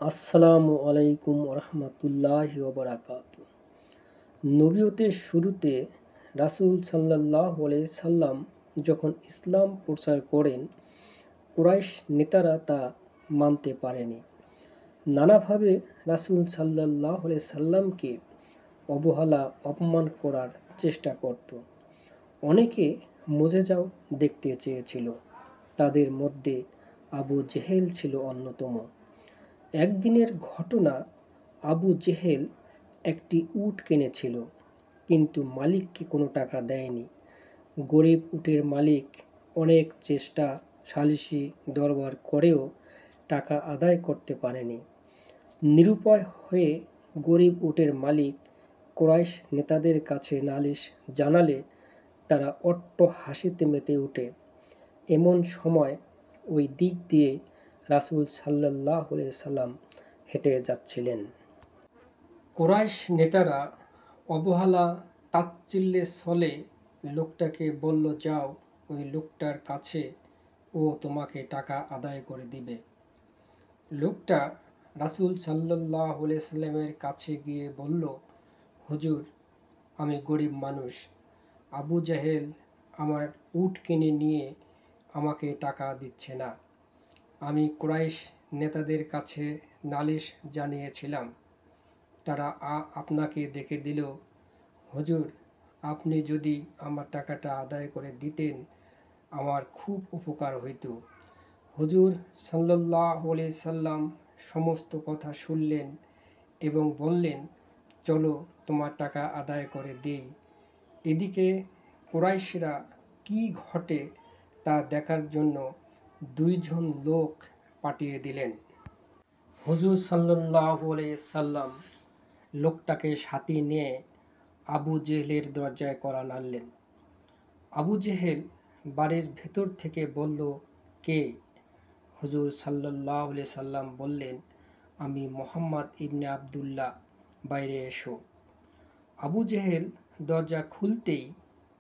আসসালামু আলাইকুম রহমতুল্লাহি ওবরাকাতু। নবুয়তের শুরুতে রাসূল সাল্লাল্লাহু আলাইহি সাল্লাম যখন ইসলাম প্রচার করেন, কুরাইশ নেতারা তা মানতে পারেনি। নানাভাবে রাসূল সাল্লাল্লাহু আলাইহি সাল্লামকে অবহেলা অপমান করার চেষ্টা করত। অনেকে মুজেজাও দেখতে চেয়েছিল। তাদের মধ্যে আবু জেহেল ছিল অন্যতম। একদিনের ঘটনা, আবু জেহেল একটি উট কিনেছিল, কিন্তু মালিককে কোনো টাকা দেয়নি। গরিব উটের মালিক অনেক চেষ্টা সালিশি দরবার করেও টাকা আদায় করতে পারেনি। নিরুপায় হয়ে গরিব উটের মালিক কুরাইশ নেতাদের কাছে নালিশ জানালে তারা অট্টহাসিতে মেতে ওঠে। এমন সময় ওই দিক দিয়ে রাসূল সাল্লাল্লাহু আলাইহি সাল্লাম হেঁটে যাচ্ছিলেন। কুরাইশ নেতারা অবহেলা তাচ্ছিল্যের ছলে লোকটাকে বলল, যাও ওই লোকটার কাছে, ও তোমাকে টাকা আদায় করে দিবে। লোকটা রাসূল সাল্লাল্লাহু আলাইহি সাল্লামের কাছে গিয়ে বলল, হুজুর, আমি গরিব মানুষ। আবু জেহেল আমার উট কিনে নিয়ে আমাকে টাকা দিচ্ছে না। আমি কুরাইশ নেতাদের কাছে নালিশ জানিয়েছিলাম। তারা আপনাকে ডেকে দিল। হুজুর, আপনি যদি আমার টাকাটা আদায় করে দিতেন আমার খুব উপকার হইত। হুজুর সাল্লাল্লাহু আলাইহি সাল্লাম সমস্ত কথা শুনলেন এবং বললেন, চলো তোমার টাকা আদায় করে দেই। এদিকে কুরাইশরা কি ঘটে তা দেখার জন্য 2 জন লোক পাঠিয়ে দিলেন। হুজুর সাল্লাল্লাহু আলাইহি সাল্লাম লোকটাকে সাথে নিয়ে আবু জেহেলের দরজায় কড়া নাড়লেন। আবু জেহেল বাড়ির ভেতর থেকে বলল, কে? হুজুর সাল্লাল্লাহু আলাইহি সাল্লাম বললেন, আমি মুহাম্মদ ইবনে আবদুল্লাহ, বাইরে এসো। আবু জেহেল দরজা খুলতেই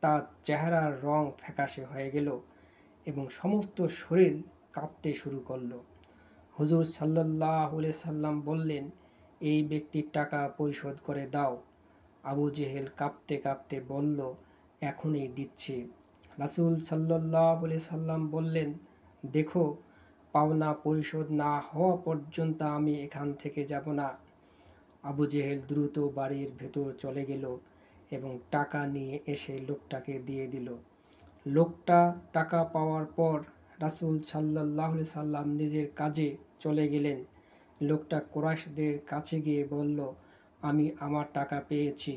তার চেহারার রং ফ্যাকাশে হয়ে গেল এবং সমস্ত শরীর কাঁপতে শুরু করল। হুজুর সাল্লাল্লাহু আলাইহি সাল্লাম বললেন, এই ব্যক্তির টাকা পরিশোধ করে দাও। আবু জেহেল কাঁপতে কাঁপতে বলল, এখনই দিচ্ছি। রাসূল সাল্লাল্লাহু আলাইহি সাল্লাম বললেন, দেখো, পাওনা পরিশোধ না হওয়া পর্যন্ত আমি এখান থেকে যাব না। আবু জেহেল দ্রুত বাড়ির ভেতর চলে গেল এবং টাকা নিয়ে এসে লোকটাকে দিয়ে দিল। লোকটা টাকা পাওয়ার পর রাসূল সাল্লাল্লাহু আলাইহি সাল্লাম নিজের কাজে চলে গেলেন। লোকটা কুরাইশদের কাছে গিয়ে বলল, আমি আমার টাকা পেয়েছি।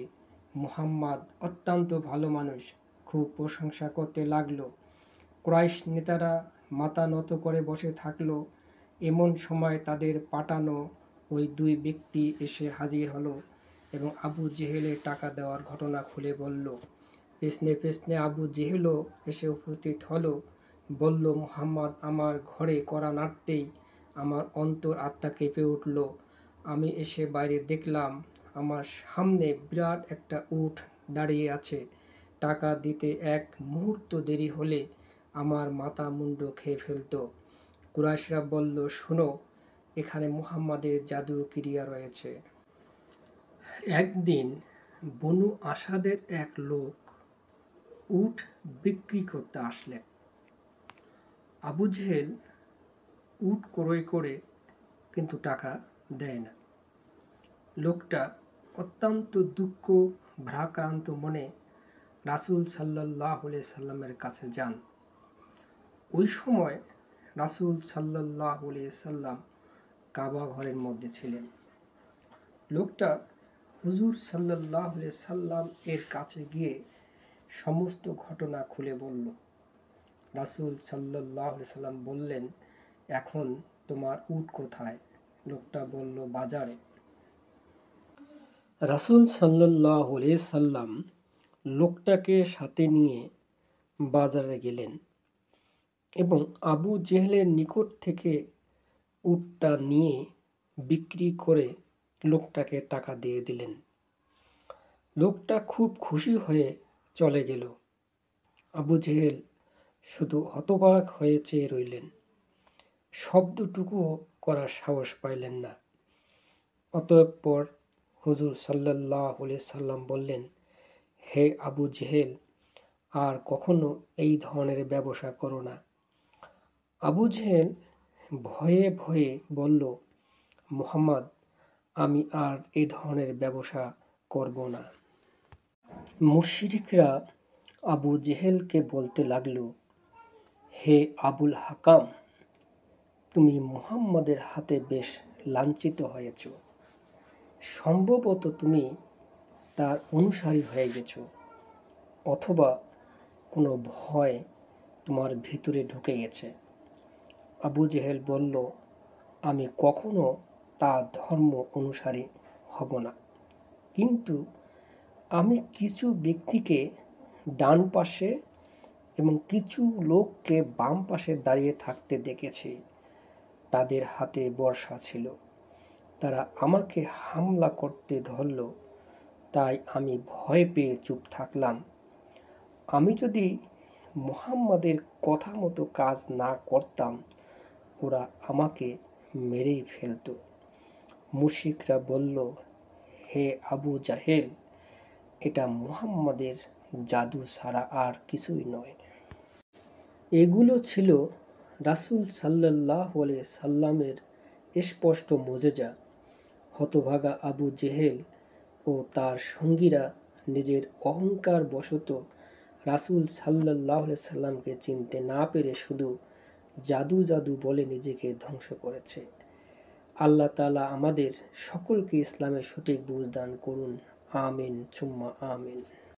মুহাম্মদ অত্যন্ত ভালো মানুষ। খুব প্রশংসা করতে লাগলো। কুরাইশ নেতারা মাথা নত করে বসে থাকলো। এমন সময় তাদের পাঠানো ওই 2 ব্যক্তি এসে হাজির হলো এবং আবু জেহেলের টাকা দেওয়ার ঘটনা খুলে বলল। পেছনে পেছনে আবু জেহেলও এসে উপস্থিত হলো। বলল, মুহাম্মদ আমার ঘরে কড়া নাড়তেই আমার অন্তর আত্মা কেঁপে উঠল। আমি এসে বাইরে দেখলাম আমার সামনে বিরাট একটা উট দাঁড়িয়ে আছে। টাকা দিতে এক মুহূর্ত দেরি হলে আমার মাথা মুন্ডু খেয়ে ফেলত। কুরাইশরা বলল, শোনো, এখানে মুহাম্মাদের জাদু ক্রিয়া রয়েছে। একদিন বনু আসাদের এক লোক উট বিক্রি করতে আসলেন। আবু জেহেল উট ক্রয় করে কিন্তু টাকা দেয় না। লোকটা অত্যন্ত দুঃখ ভারাক্রান্ত মনে রাসূল সাল্লাল্লাহু আলাইহি সাল্লামের কাছে যান। ওই সময় রাসূল সাল্লাল্লাহু আলাইহি সাল্লাম কাবা ঘরের মধ্যে ছিলেন। লোকটা হুজুর সাল্লাল্লাহু আলাইহি সাল্লাম এর কাছে গিয়ে সমস্ত ঘটনা খুলে বলল। রাসূল সাল্লাল্লাহু আলাইহি সাল্লাম বললেন, এখন তোমার উট কোথায়? লোকটা বলল, বাজারে। রাসূল সাল্লাল্লাহু আলাইহি সাল্লাম লোকটাকে সাথে নিয়ে বাজারে গেলেন এবং আবু জেহেলের নিকট থেকে উটটা নিয়ে বিক্রি করে লোকটাকে টাকা দিয়ে দিলেন। লোকটা খুব খুশি হয়ে চলে গেল। আবু জেহেল শুধু হতবাক হয়ে চেয়ে রইলেন। শব্দটুকুও করার সাহস পাইলেন না। অতঃপর হুজুর সাল্লাল্লাহু আলাইহি সাল্লাম বললেন, হে আবু জেহেল, আর কখনো এই ধরনের ব্যবসা করো না। আবু জেহেল ভয়ে ভয়ে বলল, মুহাম্মদ, আমি আর এই ধরনের ব্যবসা করব না। মুশরিকরা আবু জেহেলকে বলতে লাগলো, হে আবুল হাকাম, তুমি মুহাম্মাদের হাতে বেশ লাঞ্ছিত হয়েছ। সম্ভবত তুমি তার অনুসারী হয়ে গেছ, অথবা কোনো ভয় তোমার ভিতরে ঢুকে গেছে। আবু জেহেল বলল, আমি কখনো তার ধর্ম অনুসারী হব না, কিন্তু আমি কিছু ব্যক্তিকে ডান পাশে এবং কিছু লোককে বাম পাশে দাঁড়িয়ে থাকতে দেখেছি। তাদের হাতে বর্শা ছিল। তারা আমাকে হামলা করতে ধরল, তাই আমি ভয় পেয়ে চুপ থাকলাম। আমি যদি মুহাম্মাদের কথা মতো কাজ না করতাম, ওরা আমাকে মেরেই ফেলত। মুশরিকরা বলল, হে আবু জাহেল, এটা মুহাম্মাদের জাদু ছাড়া আর কিছুই নয়। এগুলো ছিল রাসূল সাল্লাল্লাহু আলাইহি সাল্লামের স্পষ্ট মুজিজা। হতভাগা আবু জেহেল ও তার সঙ্গীরা নিজের অহংকার বশত রাসূল সাল্লাল্লাহু আলাইহি সাল্লামকে চিনতে না পেরে শুধু জাদু জাদু বলে নিজেকে ধ্বংস করেছে। আল্লাহ তাআলা আমাদের সকলকে ইসলামের সঠিক বুঝ দান করুন। আমিন সুম্মা আমিন।